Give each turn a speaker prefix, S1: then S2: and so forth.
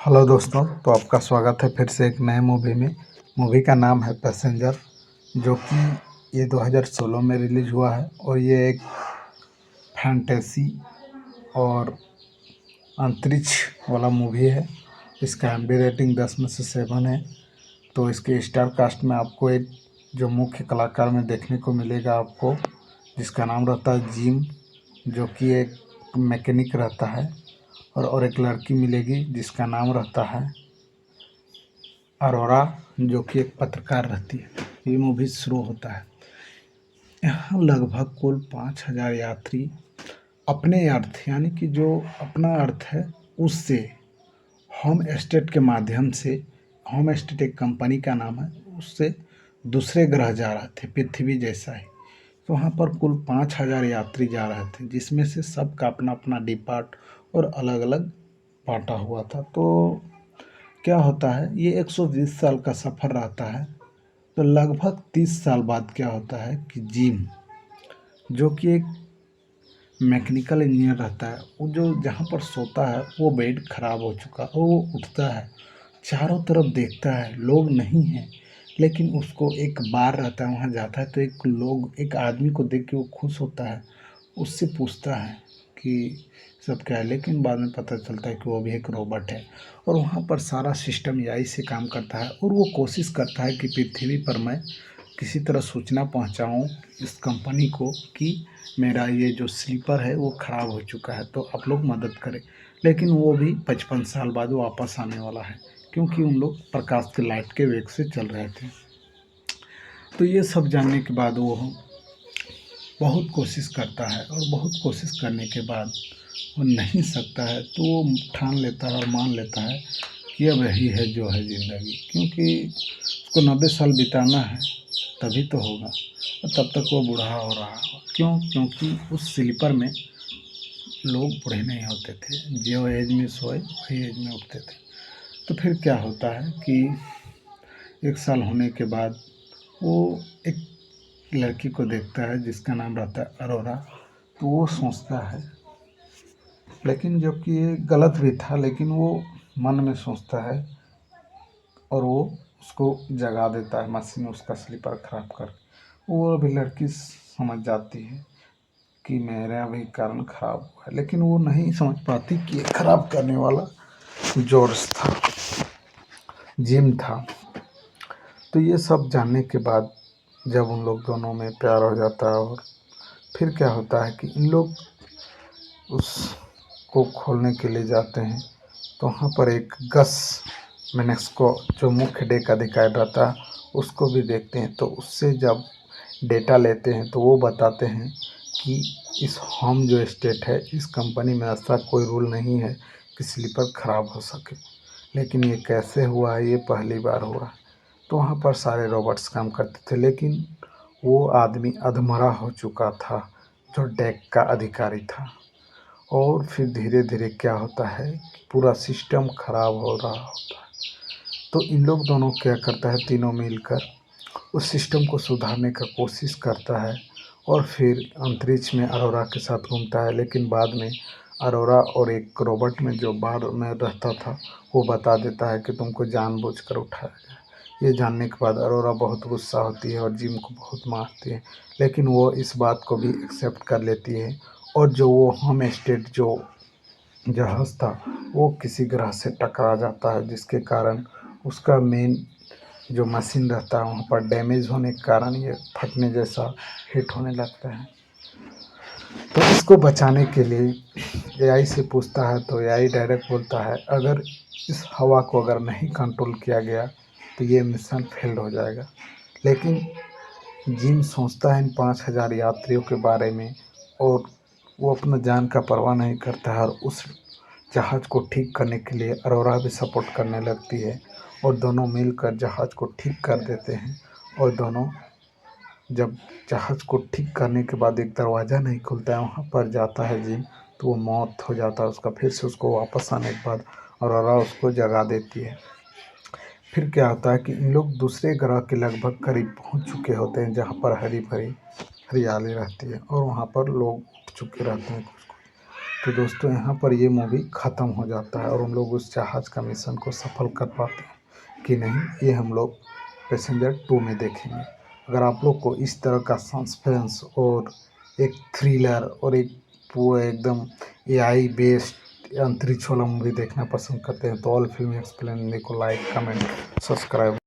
S1: Hello दोस्तों, तो आपका स्वागत है फिर से एक नए मूवी में। मूवी का नाम है पैसेंजर, जो कि ये 2016 में रिलीज़ हुआ है और ये एक फैंटेसी और अंतरिक्ष वाला मूवी है। इसका एमडी रेटिंग 10 में से 7 है। तो इसके स्टार कास्ट में आपको एक जो मुख्य कलाकार में देखने को मिलेगा आपको, जिसका नाम रहता है जिम, जो कि एक मैकेनिक रहता है, और एक लड़की मिलेगी जिसका नाम रहता है अरोरा, जो कि एक पत्रकार रहती है। ये मूवी शुरू होता है। यहाँ लगभग कुल 5,000 यात्री अपने अर्थ यानी कि जो अपना अर्थ है उससे होम एस्टेट के माध्यम से, होम एस्टेट एक कंपनी का नाम है, उससे दूसरे ग्रह जा रहे थे, पृथ्वी जैसा ही। तो वहाँ पर कुल 5,000 यात्री जा रहे थे, जिसमें से सबका अपना अपना डिपार्ट और अलग अलग बांटा हुआ था। तो क्या होता है, ये 120 साल का सफ़र रहता है। तो लगभग 30 साल बाद क्या होता है कि जिम, जो कि एक मैकेनिकल इंजीनियर रहता है, वो जो जहाँ पर सोता है वो बेड खराब हो चुका है। वो उठता है, चारों तरफ देखता है, लोग नहीं हैं, लेकिन उसको एक बार रहता है, वहाँ जाता है तो एक आदमी को देख के वो खुश होता है। उससे पूछता है कि सब क्या है, लेकिन बाद में पता चलता है कि वो भी एक रोबोट है। और वहाँ पर सारा सिस्टम एआई से काम करता है और वो कोशिश करता है कि पृथ्वी पर मैं किसी तरह सूचना पहुँचाऊँ इस कंपनी को कि मेरा ये जो स्लीपर है वो ख़राब हो चुका है, तो आप लोग मदद करें। लेकिन वो भी 55 साल बाद वापस आने वाला है, क्योंकि उन लोग प्रकाश के लाइट के वेग से चल रहे थे। तो ये सब जानने के बाद वो बहुत कोशिश करता है, और बहुत कोशिश करने के बाद वो नहीं सकता है, तो वो ठान लेता है और मान लेता है कि अब यही है जो है ज़िंदगी, क्योंकि उसको 90 साल बिताना है, तभी तो होगा। और तब तक वो बूढ़ा हो रहा होगा। क्यों? क्योंकि उस स्लीपर में लोग बूढ़े नहीं होते थे, जो एज में सोए वही एज में उठते थे। तो फिर क्या होता है कि 1 साल होने के बाद वो एक लड़की को देखता है जिसका नाम रहता है अरोरा। तो वो सोचता है, लेकिन जो कि ये गलत भी था, लेकिन वो मन में सोचता है और वो उसको जगा देता है, मशीन उसका स्लीपर ख़राब कर। वो अभी लड़की समझ जाती है कि मेरा भी कारण ख़राब हुआ है, लेकिन वो नहीं समझ पाती कि ये ख़राब करने वाला जॉर्ज था, जिम था। तो ये सब जानने के बाद जब उन लोग दोनों में प्यार हो जाता है, और फिर क्या होता है कि इन लोग उसको खोलने के लिए जाते हैं। तो वहाँ पर एक गस मेनेक्सको, जो मुख्य डेक अधिकारी रहता है, उसको भी देखते हैं। तो उससे जब डेटा लेते हैं तो वो बताते हैं कि इस होम जो एस्टेट है, इस कंपनी में ऐसा कोई रूल नहीं है कि स्लीपर ख़राब हो सके। लेकिन ये कैसे हुआ है, ये पहली बार हुआ है। तो वहाँ पर सारे रोबोट्स काम करते थे, लेकिन वो आदमी अधमरा हो चुका था, जो डेक का अधिकारी था। और फिर धीरे धीरे क्या होता है कि पूरा सिस्टम ख़राब हो रहा होता है। तो इन लोग दोनों क्या करता है, तीनों मिलकर उस सिस्टम को सुधारने का कोशिश करता है, और फिर अंतरिक्ष में अरोरा के साथ घूमता है। लेकिन बाद में अरोरा और एक रोबोट में जो बार में रहता था, वो बता देता है कि तुमको जानबूझकर उठाया गया। ये जानने के बाद अरोरा बहुत गुस्सा होती है और जिम को बहुत मारती है, लेकिन वो इस बात को भी एक्सेप्ट कर लेती है। और जो वो होम एस्टेट जो जहाज़ था, वो किसी ग्रह से टकरा जाता है, जिसके कारण उसका मेन जो मशीन रहता है वहाँ पर डैमेज होने के कारण ये फटने जैसा हिट होने लगता है। तो इसको बचाने के लिए एआई से पूछता है, तो एआई डायरेक्ट बोलता है अगर इस हवा को अगर नहीं कंट्रोल किया गया तो ये मिशन फेल हो जाएगा। लेकिन जिम सोचता है इन 5,000 यात्रियों के बारे में, और वो अपना जान का परवाह नहीं करता है, और उस जहाज़ को ठीक करने के लिए अरोरा भी सपोर्ट करने लगती है, और दोनों मिलकर जहाज़ को ठीक कर देते हैं। और दोनों जब जहाज़ को ठीक करने के बाद एक दरवाज़ा नहीं खुलता है, वहाँ पर जाता है जिम, तो वो मौत हो जाता है उसका। फिर से उसको वापस आने के बाद अरोरा उसको जगा देती है। फिर क्या होता है कि इन लोग दूसरे ग्रह के लगभग करीब पहुँच चुके होते हैं, जहाँ पर हरी भरी हरियाली रहती है, और वहाँ पर लोग उठ चुके रहते हैं। तो दोस्तों यहाँ पर ये मूवी ख़त्म हो जाता है और हम लोग उस जहाज़ का मिशन को सफल कर पाते हैं कि नहीं, ये हम लोग पैसेंजर 2 में देखेंगे। अगर आप लोग को इस तरह का सस्पेंस और एक थ्रिलर और एक वो एकदम एआई बेस्ड अंतरिक्ष वाला मूवी देखना पसंद करते हैं तो ऑल फिल्म एक्सप्लेन को लाइक, कमेंट, सब्सक्राइब